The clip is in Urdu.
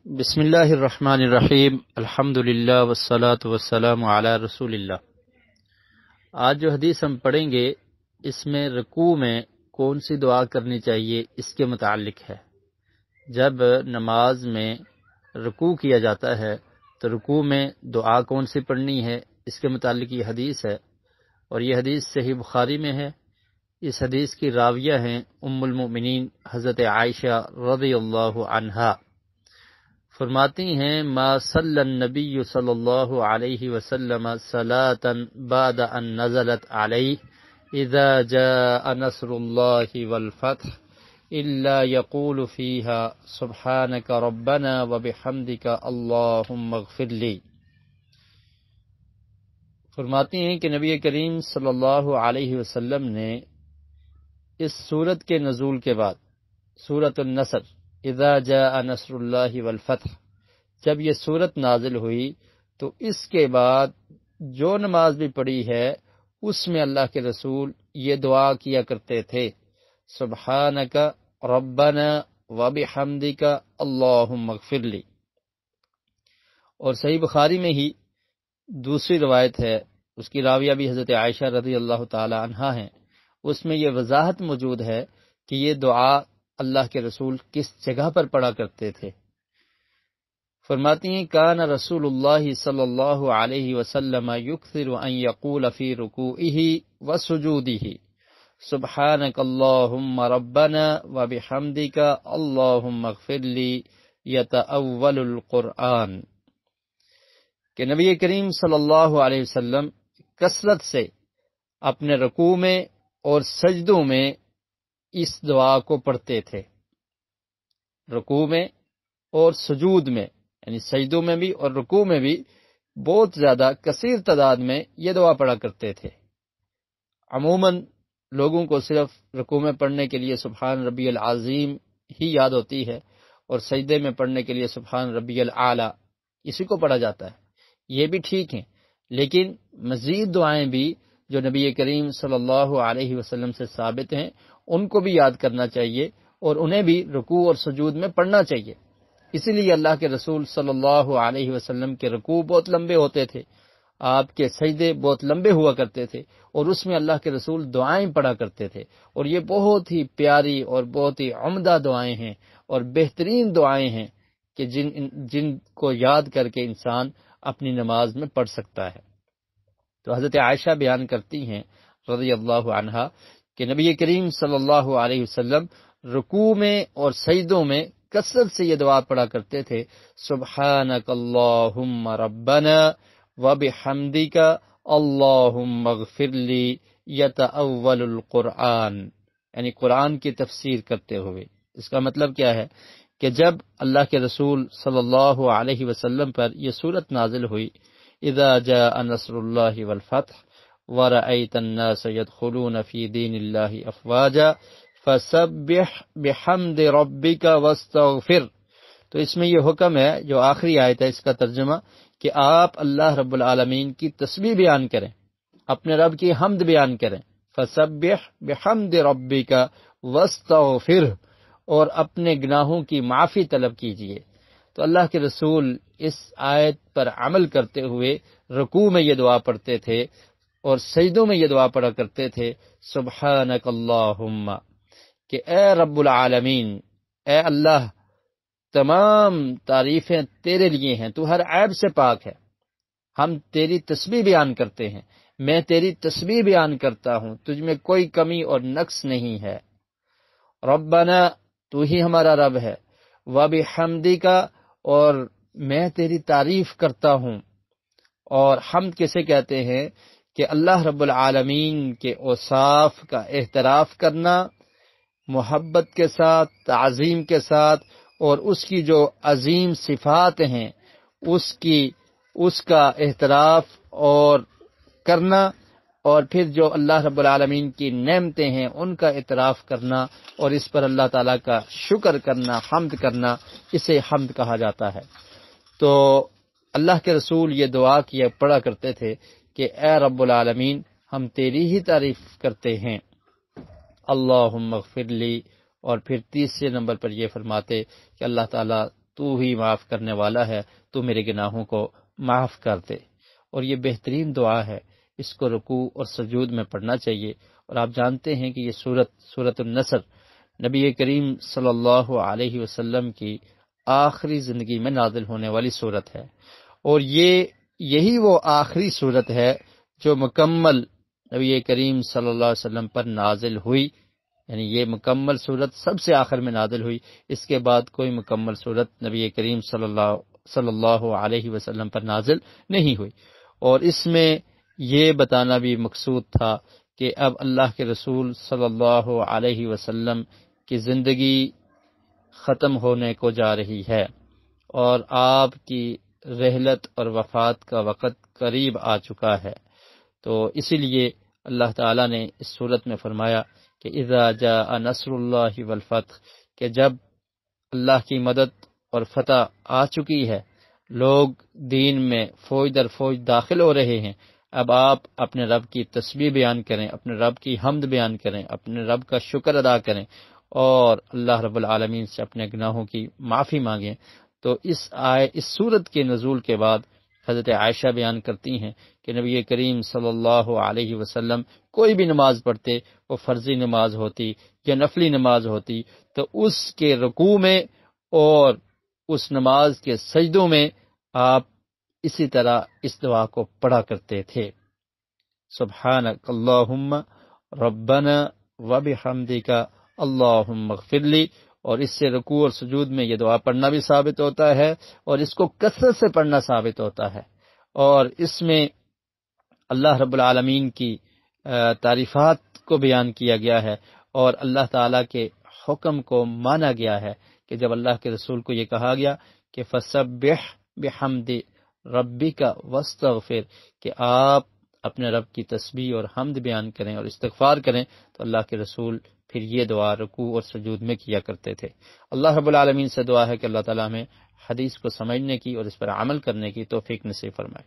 بسم اللہ الرحمن الرحیم، الحمد للہ والصلاة والسلام علی رسول اللہ۔ آج جو حدیث ہم پڑھیں گے اس میں رکوع میں کون سی دعا کرنی چاہیے اس کے متعلق ہے۔ جب نماز میں رکوع کیا جاتا ہے تو رکوع میں دعا کون سی پڑھنی ہے اس کے متعلق یہ حدیث ہے، اور یہ حدیث صحیح بخاری میں ہے۔ اس حدیث کی راویہ ہیں ام المؤمنین حضرت عائشہ رضی اللہ عنہا۔ فرماتی ہیں ما صلی النبی صلی اللہ علیہ وسلم صلاۃ بعد ان نزلت علیہ اذا جاء نصر اللہ والفتح الا یقول فیہا سبحانک ربنا وبحمدک اللہم اغفر لی۔ فرماتی ہیں کہ نبی کریم صلی اللہ علیہ وسلم نے اس سورت کے نزول کے بعد، سورۃ النصر، اذا جاء نصر اللہ والفتح، جب یہ سورت نازل ہوئی تو اس کے بعد جو نماز بھی پڑھی ہے اس میں اللہ کے رسول یہ دعا کیا کرتے تھے، سبحانک ربنا وبحمدک اللہم اغفر لی۔ اور صحیح بخاری میں ہی دوسری روایت ہے، اس کی راویہ بھی حضرت عائشہ رضی اللہ تعالی عنہا ہیں، اس میں یہ وضاحت موجود ہے کہ یہ دعا اللہ کے رسول کس جگہ پر پڑھا کرتے تھے۔ فرماتی ہیں کان رسول اللہ صلی اللہ علیہ وسلم یکثر ان یقول فی رکوعہ وسجودہ سبحانک اللہم ربنا وبحمدک اللہم اغفر لی یتأول القرآن، کہ نبی کریم صلی اللہ علیہ وسلم کثرت سے اپنے رکوع میں اور سجدوں میں اس دعا کو پڑھتے تھے۔ رکوع میں اور سجود میں، یعنی سجدوں میں بھی اور رکوع میں بھی بہت زیادہ کثیر تعداد میں یہ دعا پڑھا کرتے تھے۔ عموماً لوگوں کو صرف رکوع میں پڑھنے کے لیے سبحان ربی العظیم ہی یاد ہوتی ہے، اور سجدے میں پڑھنے کے لیے سبحان ربی الاعلیٰ اسی کو پڑھا جاتا ہے۔ یہ بھی ٹھیک ہیں، لیکن مزید دعائیں بھی جو نبی کریم صلی اللہ علیہ وسلم سے ثابت ہیں ان کو بھی یاد کرنا چاہیے، اور انہیں بھی رکوع اور سجود میں پڑھنا چاہیے۔ اسی لیے اللہ کے رسول صلی اللہ علیہ وسلم کے رکوع بہت لمبے ہوتے تھے، آپ کے سجدے بہت لمبے ہوا کرتے تھے، اور اس میں اللہ کے رسول دعائیں پڑھا کرتے تھے، اور یہ بہت ہی پیاری اور بہت ہی عمدہ دعائیں ہیں اور بہترین دعائیں ہیں کہ جن کو یاد کر کے انسان اپنی نماز میں پڑھ سکتا ہے۔ تو حضرت عائشہ بیان کرتی ہیں رضی اللہ عنہا کہ نبی کریم صلی اللہ علیہ وسلم رکوع میں اور سجدوں میں کثرت سے یہ دعا پڑھا کرتے تھے، سبحانک اللہم ربنا وبحمدک اللہم اغفر لی یتأول القرآن، یعنی قرآن کی تفسیر کرتے ہوئے۔ اس کا مطلب کیا ہے کہ جب اللہ کے رسول صلی اللہ علیہ وسلم پر یہ سورت نازل ہوئی، اذا جاء نصر اللہ والفتح ورأیت الناس يدخلون فی دین اللہ افواجا فسبح بحمد ربک واستغفر، تو اس میں یہ حکم ہے، جو آخری آیت ہے اس کا ترجمہ، کہ آپ اللہ رب العالمین کی تسبیح بیان کریں، اپنے رب کی حمد بیان کریں، فسبح بحمد ربک واستغفر، اور اپنے گناہوں کی معافی طلب کیجئے۔ تو اللہ کے رسول اس آیت پر عمل کرتے ہوئے رکوع میں یہ دعا پڑھتے تھے اور سجدوں میں یہ دعا پڑھا کرتے تھے، سبحانک اللہم، کہ اے رب العالمین، اے اللہ، تمام تعریفیں تیرے لیے ہیں، تو ہر عیب سے پاک ہے، ہم تیری تسبیح بیان کرتے ہیں، میں تیری تسبیح بیان کرتا ہوں، تجھ میں کوئی کمی اور نقص نہیں ہے۔ ربنا، تو ہی ہمارا رب ہے، وبحمدک، اور میں تیری تعریف کرتا ہوں۔ اور حمد کسے کہتے ہیں کہ اللہ رب العالمین کے اوصاف کا اعتراف کرنا محبت کے ساتھ، تعظیم کے ساتھ، اور اس کی جو عظیم صفات ہیں اس کا اعتراف اور کرنا، اور پھر جو اللہ رب العالمین کی نعمتیں ہیں ان کا اعتراف کرنا، اور اس پر اللہ تعالیٰ کا شکر کرنا، حمد کرنا، اسے حمد کہا جاتا ہے۔ تو اللہ کے رسول یہ دعا کیا پڑھا کرتے تھے کہ اے رب العالمین، ہم تیری ہی تعریف کرتے ہیں، اللہم اغفر لی، اور پھر تیسرے نمبر پر یہ فرماتے کہ اللہ تعالیٰ تو ہی معاف کرنے والا ہے، تو میرے گناہوں کو معاف کر دے۔ اور یہ بہترین دعا ہے، اس کو رکوع اور سجود میں پڑھنا چاہیے۔ اور آپ جانتے ہیں کہ یہ سورۃ النصر نبی کریم صلی اللہ علیہ وسلم کی آخری زندگی میں نازل ہونے والی سورت ہے، اور یہی وہ آخری سورت ہے جو مکمل نبی کریم صلی اللہ علیہ وسلم پر نازل ہوئی، یعنی یہ مکمل سورت سب سے آخر میں نازل ہوئی۔ اس کے بعد کوئی مکمل سورت نبی کریم صلی اللہ علیہ وسلم پر نازل نہیں ہوئی۔ اور اس میں یہ بتانا بھی مقصود تھا کہ اب اللہ کے رسول صلی اللہ علیہ وسلم کی زندگی ختم ہونے کو جا رہی ہے، اور آپ کی رحلت اور وفات کا وقت قریب آ چکا ہے۔ تو اسی لیے اللہ تعالیٰ نے اس صورت میں فرمایا کہ اذا جاء نصر اللہ والفتح، کہ جب اللہ کی مدد اور فتح آ چکی ہے، لوگ دین میں فوج در فوج داخل ہو رہے ہیں، اب آپ اپنے رب کی تسبیح بیان کریں، اپنے رب کی حمد بیان کریں، اپنے رب کا شکر ادا کریں، اور اللہ رب العالمین سے اپنے گناہوں کی معافی مانگیں۔ تو اس سورت کے نزول کے بعد حضرت عائشہ بیان کرتی ہیں کہ نبی کریم صلی اللہ علیہ وسلم کوئی بھی نماز پڑھتے، وہ فرضی نماز ہوتی یا نفلی نماز ہوتی، تو اس کے رکوع میں اور اس نماز کے سجدوں میں آپ اسی طرح اس دعا کو پڑھا کرتے تھے، سبحانک اللہم ربنا وبحمدک اللہم اغفر لی۔ اور اس سے رکوع اور سجود میں یہ دعا پڑھنا بھی ثابت ہوتا ہے، اور اس کو کثرت سے پڑھنا ثابت ہوتا ہے، اور اس میں اللہ رب العالمین کی تعریفات کو بیان کیا گیا ہے، اور اللہ تعالیٰ کے حکم کو مانا گیا ہے کہ جب اللہ کے رسول کو یہ کہا گیا کہ فسبح بحمد ربک واستغفر، کہ آپ اپنے رب کی تسبیح اور حمد بیان کریں اور استغفار کریں، تو اللہ کے رسول پھر یہ دعا رکوع اور سجود میں کیا کرتے تھے۔ اللہ رب العالمین سے دعا ہے کہ اللہ تعالیٰ ہمیں حدیث کو سمجھنے کی اور اس پر عمل کرنے کی توفیق نصیب فرمائے۔